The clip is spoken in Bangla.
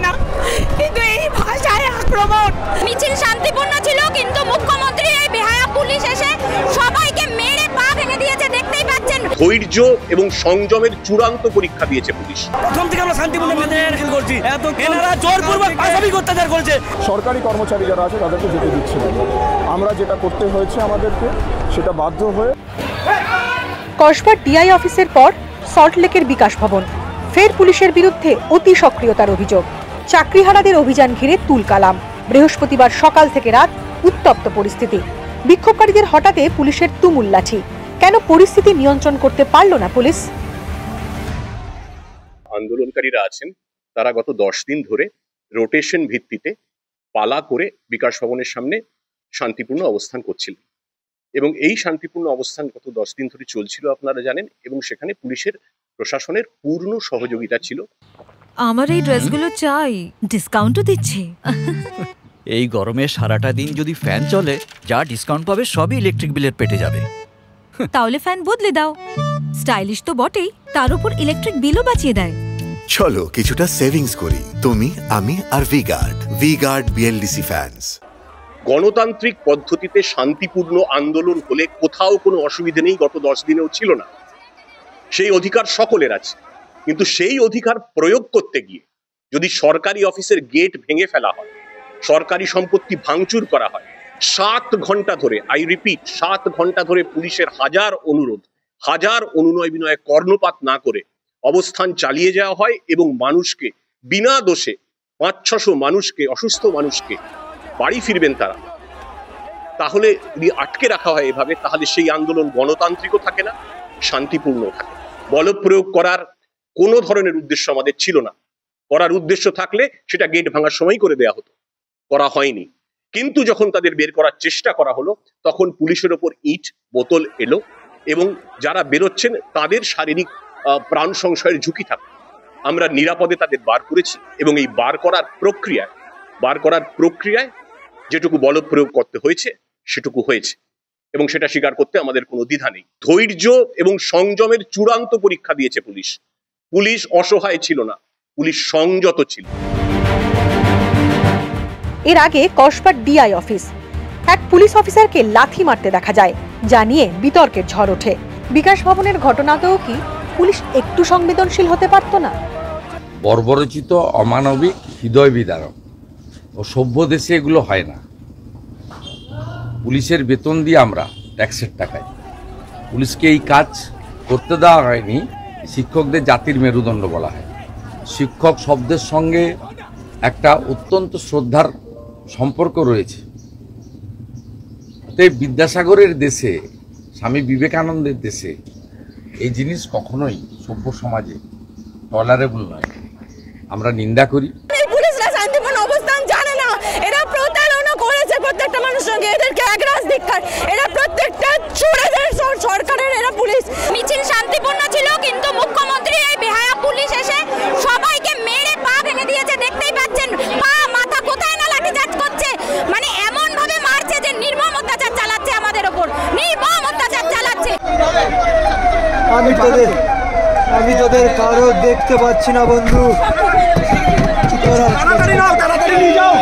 না, কিন্তু এই ভাষায় আক্রমণ। মিছিল শান্তিপূর্ণ ছিল, কিন্তু মুখ্যমন্ত্রী এই বেহায়া পুলিশ এসে সবাইকে মেরে পা ভেঙে দিয়েছে, দেখতেই পাচ্ছেন। ধৈর্য এবং সংযমের চূড়ান্ত পরীক্ষা দিয়েছে পুলিশ। প্রথম থেকে আমরা শান্তিপূর্ণ মিছিল করছি, এত এনারা জোরপূর্বক পাশাপাশি অত্যাচার করছে। সরকারি কর্মচারী যারা আছে তাদেরকে যেতে দিচ্ছে না। আমরা যেটা করতে হয়েছে আমাদেরকে, সেটা বাধ্য হয়ে। কসবার ডিআই অফিসের পর সল্টলেকের বিকাশ ভবন, ফের পুলিশের বিরুদ্ধে অতি সক্রিয়তার অভিযোগ। চাকরিহারাদের অভিযান ঘিরে তুলকালাম। বৃহস্পতিবার সকাল থেকে রাত উত্তপ্ত পরিস্থিতি। বিক্ষোভকারীদের হঠাতে পুলিশের তুমুল লাঠি। কেন পরিস্থিতি নিয়ন্ত্রণ করতে পারল না পুলিশ? আন্দোলনকারীরা আছেন, তারা গত 10 দিন ধরে রোটেশন ভিত্তিতে পালা করে বিকাশ ভবনের সামনে শান্তিপূর্ণ অবস্থান করছিলেন, এবং এই শান্তিপূর্ণ অবস্থান গত 10 দিন ধরে চলছিল আপনারা জানেন, এবং সেখানে পুলিশের প্রশাসনের পূর্ণ সহযোগিতা ছিল। আমার এই ড্রেসগুলো চাই, ডিসকাউন্টও দিচ্ছে। এই গরমে সারাটা দিন যদি ফ্যান চলে, যা ডিসকাউন্ট পাবে সবই ইলেকট্রিক বিলের পেটে যাবে। তাহলে ফ্যান বদলে দাও, স্টাইলিশ তো বটেই, তার উপর ইলেকট্রিক বিলও বাঁচিয়ে দেয়। চলো কিছুটা সেভিংস করি, তুমি, আমি আর ভিগার্ড বিএলডিসি ফ্যানস। গণতান্ত্রিক পদ্ধতিতে শান্তিপূর্ণ আন্দোলন হলে কোথাও কোনো অসুবিধা নেই, গত 10 দিনেও ছিল না। সেই অধিকার সকলের আছে, কিন্তু সেই অধিকার প্রয়োগ করতে গিয়ে যদি সরকারি অফিসের গেট ভেঙে ফেলা হয়, সরকারি সম্পত্তি ভাঙচুর করা হয়, 7 ঘন্টা ধরে, আই রিপিট 7 ঘন্টা ধরে পুলিশের হাজার অনুনয় বিনয়ে কর্ণপাত না করে অবস্থান চালিয়ে যাওয়া হয়, এবং মানুষকে বিনা দোষে 500-600 মানুষকে, অসুস্থ মানুষকে বাড়ি ফিরবেন তারা, তাহলে যদি আটকে রাখা হয় এভাবে, তাহলে সেই আন্দোলন গণতান্ত্রিকও থাকে না, শান্তিপূর্ণ থাকে। বল প্রয়োগ করার কোনো ধরনের উদ্দেশ্য আমাদের ছিল না। করার উদ্দেশ্য থাকলে সেটা গেট ভাঙার সময় করে দেয়া হতো, করা হয়নি। কিন্তু যখন তাদের বের করার চেষ্টা করা হলো, তখন পুলিশের ওপর ইট বোতল এলো, এবং যারা বেরোচ্ছেন তাদের শারীরিক প্রাণ সংশয়ের ঝুঁকি থাকে। আমরা নিরাপদে তাদের বার করেছি, এবং এই বার করার প্রক্রিয়ায় যেটুকু বল প্রয়োগ করতে হয়েছে সেটুকু হয়েছে, এবং সেটা স্বীকার করতে আমাদের কোনো দ্বিধা নেই। ধৈর্য এবং সংযমের চূড়ান্ত পরীক্ষা দিয়েছে পুলিশ। পুলিশ অসহায় ছিল না, পুলিশ সংযত ছিল। এর আগে কসবার ডিআই অফিস, এক পুলিশ অফিসারকে লাথি মারতে দেখা যায়, যা নিয়ে বিতর্কের ঝড় ওঠে। বিকাশ ভবনের ঘটনাতেও কি পুলিশ একটু সংবেদনশীল হতে পারত না? বর্বরচিত, অমানবিক, হৃদয় বিদারক ও সভ্য দেশে এগুলো হয় না। পুলিশের বেতন দিয়ে আমরা ট্যাক্সের টাকায়, পুলিশকে এই কাজ করতে দেওয়া হয়নি। শিক্ষকদের জাতির মেরুদণ্ড বলা হয়। শিক্ষক শব্দের সঙ্গে একটা অত্যন্ত শ্রদ্ধার সম্পর্ক রয়েছে। তাই বিদ্যাসাগরের দেশে, স্বামী বিবেকানন্দের দেশে এই জিনিস কখনোই সভ্য সমাজে টলারেবল নয়। আমরা নিন্দা করি। পুলিশরা শান্তিপূর্ণ অবস্থান জানে না, এরা প্রতারণা করেছে প্রত্যেকটা মানুষের সঙ্গে, এদেরকে একরাশ ধিক্কার। এরা প্রত্যেকটা চোরেদের সরকারের এরা পুলিশ। মিছিল শান্তিপূর্ণ ছিল, কিন্তু মুখ্যমন্ত্রী এই বেহায়া পুলিশ এসে সবাইকে মেরে পা ভেঙে দিয়েছে, দেখতেই পাচ্ছেন। পা, মাথা কোথায় না লাঠিচার্জ করছে, মানে এমন ভাবে মারছে যে নির্মম অত্যাচার চালাচ্ছে আমাদের ওপর, নির্মম অত্যাচার চালাচ্ছে। আমি তোদের কারো দেখতে পাচ্ছি না বন্ধু, তাড়াতাড়ি নিয়ে যাও।